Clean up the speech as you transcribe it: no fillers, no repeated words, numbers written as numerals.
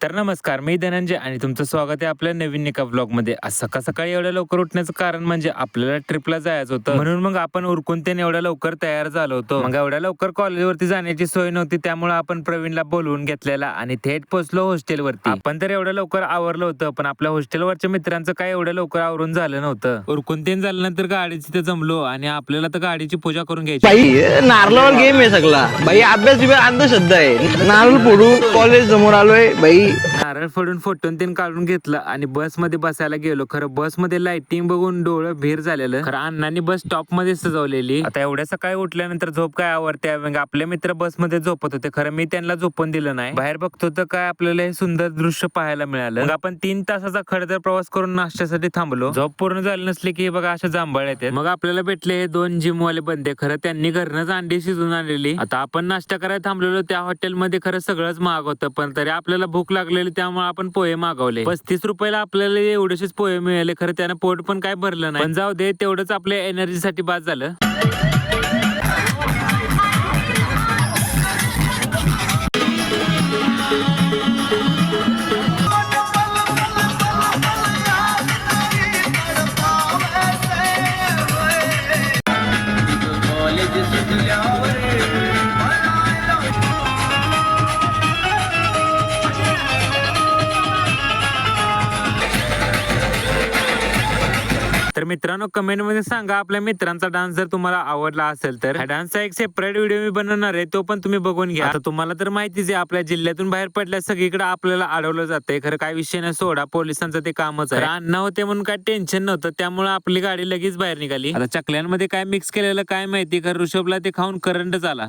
तर नमस्कार, मी धनंजय आणि तुमचं स्वागत आहे आपल्या नवीन एका ब्लॉग मध्ये. आज सकाळ सकाळी एवढ्या लवकर उठण्याचं कारण म्हणजे आपल्याला ट्रिपला जायचं होतं, म्हणून मग आपण उरकून त्याने एवढ्या लवकर तयार झालो होतो. मग एवढ्या लवकर कॉलेजवरती जाण्याची सोय नव्हती, त्यामुळे आपण प्रवीणला बोलवून घेतलेला आणि थेट पोहोचलो हॉस्टेलवरती. आपण तर एवढ्या लवकर आवरलं होतं, पण आपल्या हॉस्टेलवरच्या मित्रांचं काय एवढ्या लवकर आवरून झालं नव्हतं. उरकून ते झाल्यानंतर गाडीची तिथे जमलो आणि आपल्याला तर गाडीची पूजा करून घ्यायची. भाई नारळावर गेम आहे सगळा. भाई अभ्यास बिभ्यास अंधश्रद्धा आहे. नारळ फोडू कॉलेज समोर आलोय भाई. नारळ फोडून फोटोन तीन काढून घेतलं आणि बस मध्ये बसायला गेलो. खरं बस मध्ये लाइटिंग बघून डोळं भीर झालेलं. खरं अण्णांनी बस स्टॉप मध्ये सजवलेली. आता एवढ्या सकाळी उठल्यानंतर झोप काय आवडते. मग आपले मित्र बस मध्ये झोपत होते. खरं मी त्यांना झोपून दिलं नाही. बाहेर बघतो तर काय आपल्याला हे सुंदर दृश्य पाहायला मिळालं. मग आपण 3 तासाचा खडतर प्रवास करून नाश्त्यासाठी थांबलो. झोप पूर्ण झाली नसली की बघा अशा जांभळ येतात. मग आपल्याला भेटले हे 2 जिम वाले बंदे. खरं त्यांनी घरनच अंडी शिजून आणलेली. आता आपण नाश्ता करायला थांबलेलो त्या हॉटेलमध्ये. खरं सगळंच महाग होतं, पण तरी आपल्याला भूक लागलेली त्यामुळे आपण पोहे मागवले. 35 रुपयाला आपल्याला एवढेच पोहे मिळाले. खरं त्यानं पोट पण काय भरलं नाही, पण जाऊ दे, तेवढंच आपल्या एनर्जीसाठी बाद झालं. तर मित्रांनो, कमेंट मध्ये सांगा आपल्या मित्रांचा डान्स जर तुम्हाला आवडला असेल तर. हा डान्सचा एक सेपरेट व्हिडिओ मी बनवणार आहे, तो पण तुम्ही बघून घ्या. आता तुम्हाला तर माहितीच आहे, आपल्या जिल्ह्यातून बाहेर पडल्या सगळीकडे आपल्याला अडवलं जातंय. खरं काय विषय नाही, सोडा, पोलिसांचं ते कामच आहे. अण्णा होते म्हणून काय टेन्शन नव्हतं, त्यामुळे आपली गाडी लगेच बाहेर निघाली. आता चकल्यांमध्ये काय मिक्स केलेलं काय माहिती, खरं ऋषभला ते खाऊन करंटच आला.